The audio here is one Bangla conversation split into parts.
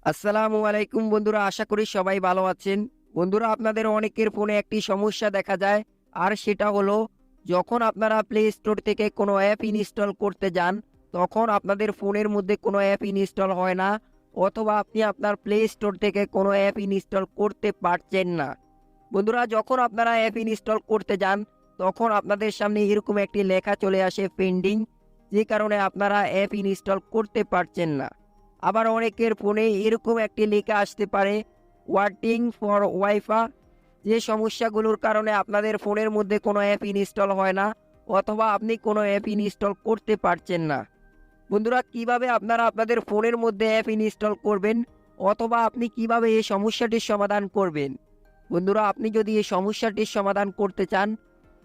আসসালামু আলাইকুম বন্ধুরা, আশা করি সবাই ভালো আছেন। বন্ধুরা, আপনাদের অনেকের ফোনে একটি সমস্যা দেখা যায়, আর সেটা হলো যখন আপনারা প্লে স্টোর থেকে কোনো অ্যাপ ইনস্টল করতে যান, তখন আপনাদের ফোনের মধ্যে কোনো অ্যাপ ইনস্টল হয় না, অথবা আপনি আপনার প্লে স্টোর থেকে কোনো অ্যাপ ইনস্টল করতে পারছেন না। বন্ধুরা, যখন আপনারা অ্যাপ ইনস্টল করতে যান, তখন আপনাদের সামনে এরকম একটি লেখা চলে আসে পেন্ডিং, যে কারণে আপনারা অ্যাপ ইনস্টল করতে পারছেন না। আবার অনেকের ফোনে এরকম একটি লেখা আসতে পারে ওয়াইটিং ফর ওয়াইফা, যে সমস্যাগুলোর কারণে আপনাদের ফোনের মধ্যে কোনো অ্যাপ ইনস্টল হয় না, অথবা আপনি কোনো অ্যাপ ইনস্টল করতে পারছেন না। বন্ধুরা, কিভাবে আপনারা আপনাদের ফোনের মধ্যে অ্যাপ ইনস্টল করবেন, অথবা আপনি কিভাবে এই সমস্যাটির সমাধান করবেন? বন্ধুরা, আপনি যদি এই সমস্যাটির সমাধান করতে চান,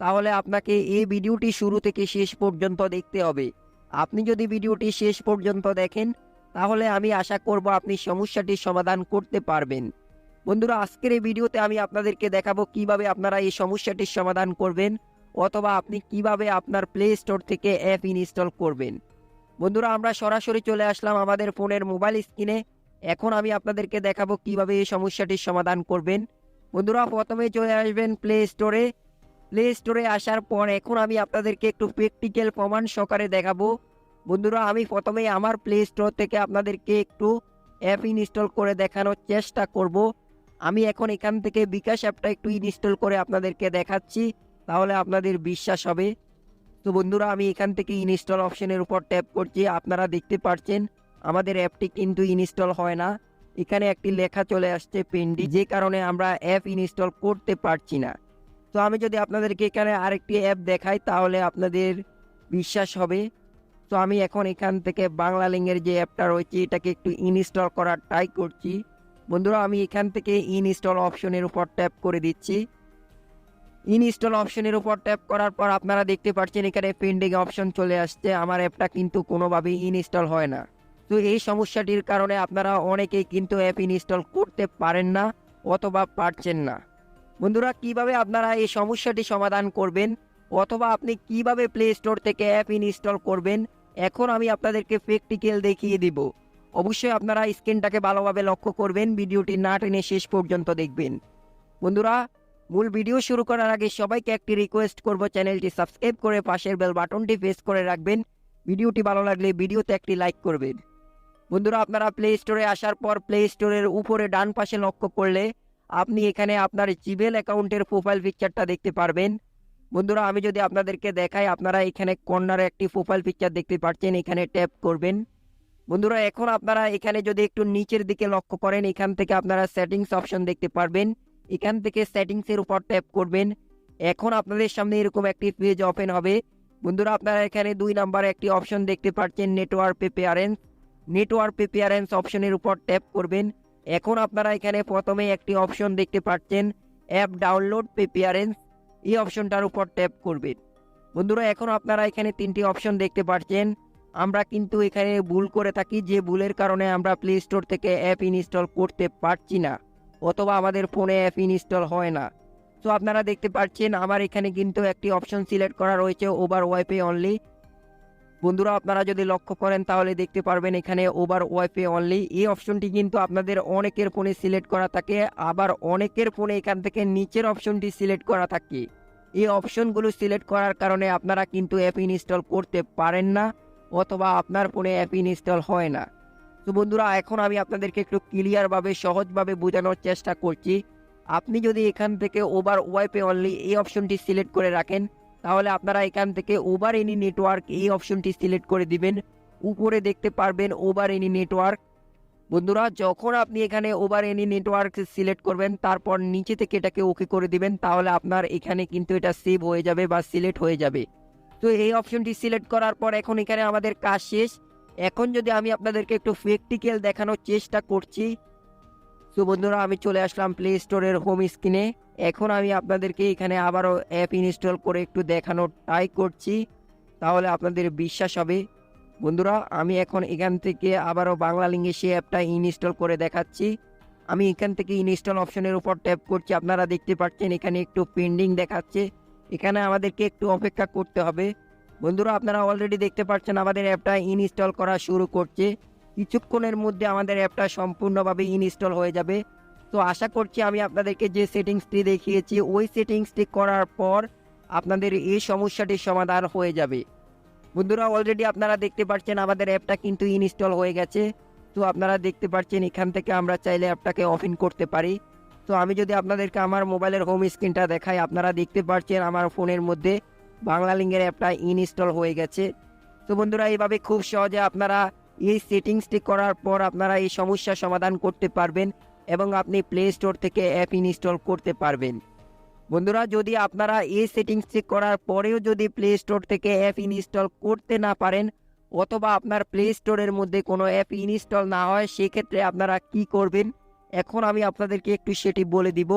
তাহলে আপনাকে এই ভিডিওটি শুরু থেকে শেষ পর্যন্ত দেখতে হবে। আপনি যদি ভিডিওটি শেষ পর্যন্ত দেখেন, তাহলে আমি আশা করব আপনি সমস্যাটির সমাধান করতে পারবেন। বন্ধুরা, আজকের এই ভিডিওতে আমি আপনাদেরকে দেখাবো কিভাবে আপনারা এই সমস্যাটির সমাধান করবেন, অথবা আপনি কিভাবে আপনার প্লে স্টোর থেকে অ্যাপ ইনস্টল করবেন। বন্ধুরা, আমরা সরাসরি চলে আসলাম আমাদের ফোনের মোবাইল স্ক্রিনে। এখন আমি আপনাদেরকে দেখাবো কিভাবে এই সমস্যাটির সমাধান করবেন। বন্ধুরা, প্রথমে চলে আসবেন প্লে স্টোরে। প্লে স্টোরে আসার পর এখন আমি আপনাদেরকে একটু প্র্যাকটিক্যাল প্রমাণ সহকারে দেখাবো। বন্ধুরা, আমি প্রথমেই আমার প্লে স্টোর থেকে আপনাদেরকে একটু অ্যাপ ইনস্টল করে দেখানোর চেষ্টা করব। আমি এখন এখান থেকে বিকাশ অ্যাপটা একটু ইনস্টল করে আপনাদেরকে দেখাচ্ছি, তাহলে আপনাদের বিশ্বাস হবে। তো বন্ধুরা, আমি এখান থেকে ইনস্টল অপশনের উপর ট্যাপ করছি। আপনারা দেখতে পাচ্ছেন আমাদের অ্যাপটি কিন্তু ইনস্টল হয় না। এখানে একটি লেখা চলে আসছে পেন্ডিং, যে কারণে আমরা অ্যাপ ইনস্টল করতে পারছি না। তো আমি যদি আপনাদেরকে এখানে আরেকটি অ্যাপ দেখাই, তাহলে আপনাদের বিশ্বাস হবে। তো আমি এখন এখান থেকে বাংলা লিঙ্কের যে অ্যাপটা রয়েছে এটাকে একটু ইনস্টল করার ট্রাই করছি। বন্ধুরা, আমি এখান থেকে ইনস্টল অপশনের উপর ট্যাপ করে দিচ্ছি। ইনস্টল অপশনের উপর ট্যাপ করার পর আপনারা দেখতে পাচ্ছেন এখানে পেন্ডিং অপশন চলে আসছে। আমার অ্যাপটা কিন্তু কোনোভাবেই ইনস্টল হয় না। তো এই সমস্যাটির কারণে আপনারা অনেকেই কিন্তু অ্যাপ ইনস্টল করতে পারেন না, অথবা পারছেন না। বন্ধুরা, কিভাবে আপনারা এই সমস্যাটি সমাধান করবেন, অথবা আপনি কিভাবে প্লে স্টোর থেকে অ্যাপ ইনস্টল করবেন, এখন আমি আপনাদেরকে প্র্যাকটিক্যাল দেখিয়ে দিব। অবশ্যই আপনারা স্ক্রিনটাকে ভালোভাবে লক্ষ্য করবেন, ভিডিওটি না টেনে শেষ পর্যন্ত দেখবেন। বন্ধুরা, মূল ভিডিও শুরু করার আগে সবাইকে একটি রিকোয়েস্ট করব, চ্যানেলটি সাবস্ক্রাইব করে পাশের বেল বাটনটি প্রেস করে রাখবেন। ভিডিওটি ভালো লাগলে ভিডিওতে একটি লাইক করবেন। বন্ধুরা, আপনারা প্লে স্টোরে আসার পর প্লে স্টোরের উপরে ডান পাশে লক্ষ্য করলে আপনি এখানে আপনার জিমেল অ্যাকাউন্টের প্রোফাইল পিকচারটা দেখতে পারবেন। বন্ধুরা, আমি যদি আপনাদেরকে দেখাই, আপনারা এখানে কর্নারে একটি প্রোফাইল পিকচার দেখতে পাচ্ছেন, এখানে ট্যাপ করবেন। বন্ধুরা, এখন আপনারা এখানে যদি একটু নিচের দিকে লক্ষ্য করেন, এখান থেকে আপনারা সেটিংস অপশন দেখতে পারবেন। এখান থেকে সেটিংসের উপর ট্যাপ করবেন। এখন আপনাদের সামনে এরকম একটি পেজ ওপেন হবে। বন্ধুরা, আপনারা এখানে 2 নম্বরে একটি অপশন দেখতে পাচ্ছেন নেটওয়ার্ক প্রিফারেন্স। নেটওয়ার্ক প্রিফারেন্স অপশনের উপর ট্যাপ করবেন। এখন আপনারা এখানে প্রথমে একটি অপশন দেখতে পাচ্ছেন অ্যাপ ডাউনলোড প্রিফারেন্স, এই অপশনটার উপর ট্যাপ করবেন। বন্ধুরা, এখন আপনারা এখানে 3টি অপশন দেখতে পাচ্ছেন। আমরা কিন্তু এখানে ভুল করে থাকি, যে ভুলের কারণে আমরা প্লে স্টোর থেকে অ্যাপ ইনস্টল করতে পারছি না, অথবা আমাদের ফোনে অ্যাপ ইনস্টল হয় না। তো আপনারা দেখতে পাচ্ছেন আমার এখানে কিন্তু একটি অপশন সিলেক্ট করা রয়েছে ওভার ওয়াইফাই অনলি। বন্ধুরা, আপনারা যদি লক্ষ্য করেন তাহলে দেখতে পারবেন এখানে ওভার ওয়াইফাই অনলি, এই অপশনটি কিন্তু আপনাদের অনেকের ফোনে সিলেক্ট করা থাকে, আবার অনেকের ফোনে এখান থেকে নিচের অপশনটি সিলেক্ট করা থাকে। এই অপশনগুলো সিলেক্ট করার কারণে আপনারা কিন্তু অ্যাপ ইনস্টল করতে পারেন না, অথবা আপনার ফোনে অ্যাপ ইনস্টল হয় না। তো বন্ধুরা, এখন আমি আপনাদেরকে একটু ক্লিয়ারভাবে সহজভাবে বোঝানোর চেষ্টা করছি। আপনি যদি এখান থেকে ওভার ওয়াইফাই অনলি এই অপশনটি সিলেক্ট করে রাখেন, তাহলে আপনারা এখান থেকে ওভার এনি নেটওয়ার্ক এই অপশনটি সিলেক্ট করে দিবেন। উপরে দেখতে পারবেন ওভার এনি নেটওয়ার্ক। বন্ধুরা, যখন আপনি এখানে ওভার এনি নেটওয়ার্ক সিলেক্ট করবেন, তারপর নিচে থেকে এটাকে ওকে করে দিবেন, তাহলে আপনার এখানে কিন্তু এটা সেভ হয়ে যাবে বা সিলেক্ট হয়ে যাবে। তো এই অপশনটি সিলেক্ট করার পর এখন এখানে আমাদের কাজ শেষ। এখন যদি আমি আপনাদেরকে একটু প্র্যাকটিক্যাল দেখানোর চেষ্টা করছি। তো বন্ধুরা, আমি চলে আসলাম প্লে স্টোরের হোম স্ক্রিনে। এখন আমি আপনাদেরকে এখানে আবারও অ্যাপ ইনস্টল করে একটু দেখানোর ট্রাই করছি, তাহলে আপনাদের বিশ্বাস হবে। বন্ধুরা, আমি এখন এখান থেকে আবারও বাংলা লিঙ্কে সেই অ্যাপটা ইনস্টল করে দেখাচ্ছি। আমি এখান থেকে ইনস্টল অপশনের উপর ট্যাপ করছি। আপনারা দেখতে পাচ্ছেন এখানে একটু পেন্ডিং দেখাচ্ছে, এখানে আমাদেরকে একটু অপেক্ষা করতে হবে। বন্ধুরা, আপনারা অলরেডি দেখতে পাচ্ছেন আমাদের অ্যাপটা ইনস্টল করা শুরু করছে। কিছুক্ষণের মধ্যে আমাদের অ্যাপটা সম্পূর্ণভাবে ইনস্টল হয়ে যাবে। তো আশা করছি আমি আপনাদেরকে যে সেটিংসটি দেখিয়েছি ওই সেটিংসটি করার পর আপনাদের এই সমস্যাটির সমাধান হয়ে যাবে। বন্ধুরা অলরেডি আপনারা দেখতে পাচ্ছেন আমাদের অ্যাপটা কিন্তু ইনস্টল হয়ে গেছে। তো আপনারা দেখতে পাচ্ছেন এখান থেকে আমরা চাইলে অ্যাপটাকে অফ ইন করতে পারি। তো আমি যদি আপনাদেরকে আমার মোবাইলের হোম স্ক্রিনটা দেখাই, আপনারা দেখতে পাচ্ছেন আমার ফোনের মধ্যে বাংলা লিঙ্কের অ্যাপটা ইনস্টল হয়ে গেছে। তো বন্ধুরা এইভাবে খুব সহজে আপনারা এই সেটিংসটি করার পর আপনারা এই সমস্যার সমাধান করতে পারবেন এবং আপনি প্লে স্টোর থেকে অ্যাপ ইনস্টল করতে পারবেন। বন্ধুরা যদি আপনারা এই সেটিংসটি করার পরেও যদি প্লে স্টোর থেকে অ্যাপ ইনস্টল করতে না পারেন অথবা আপনার প্লে স্টোরের মধ্যে কোনো অ্যাপ ইনস্টল না হয়, সেক্ষেত্রে আপনারা কি করবেন এখন আমি আপনাদেরকে একটু সেটি বলে দিব।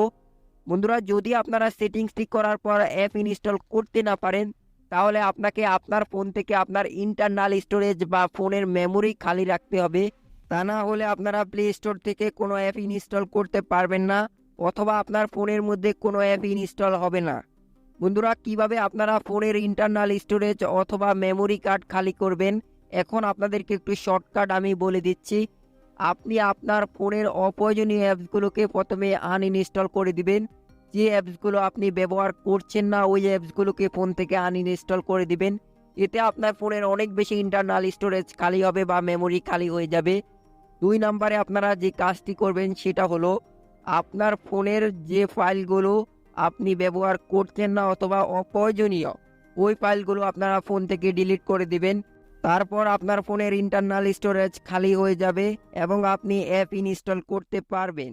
বন্ধুরা যদি আপনারা সেটিংসটি করার পর অ্যাপ ইনস্টল করতে না পারেন তাহলে আপনাকে আপনার ফোন থেকে আপনার ইন্টারনাল স্টোরেজ বা ফোনের মেমোরি খালি রাখতে হবে। তা না হলে আপনারা প্লে স্টোর থেকে কোনো অ্যাপ ইনস্টল করতে পারবেন না অথবা আপনার ফোনের মধ্যে কোনো অ্যাপ ইনস্টল হবে না। বন্ধুরা কিভাবে আপনারা ফোনের ইন্টারনাল স্টোরেজ অথবা মেমোরি কার্ড খালি করবেন এখন আপনাদেরকে একটু শর্টকাট আমি বলে দিচ্ছি। আপনি আপনার ফোনের অপ্রয়োজনীয় অ্যাপসগুলোকে প্রথমে আনইনস্টল করে দিবেন। যে অ্যাপসগুলো আপনি ব্যবহার করছেন না ওই অ্যাপসগুলোকে ফোন থেকে আনইনস্টল করে দিবেন। এতে আপনার ফোনের অনেক বেশি ইন্টারনাল স্টোরেজ খালি হবে বা মেমোরি খালি হয়ে যাবে। 2 নম্বরে আপনারা যে কাজটি করবেন সেটা হলো আপনার ফোনের যে ফাইলগুলো আপনি ব্যবহার করছেন না অথবা অপ্রয়োজনীয় ওই ফাইলগুলো আপনারা ফোন থেকে ডিলিট করে দিবেন। তারপর আপনার ফোনের ইন্টারনাল স্টোরেজ খালি হয়ে যাবে এবং আপনি অ্যাপ ইনস্টল করতে পারবেন।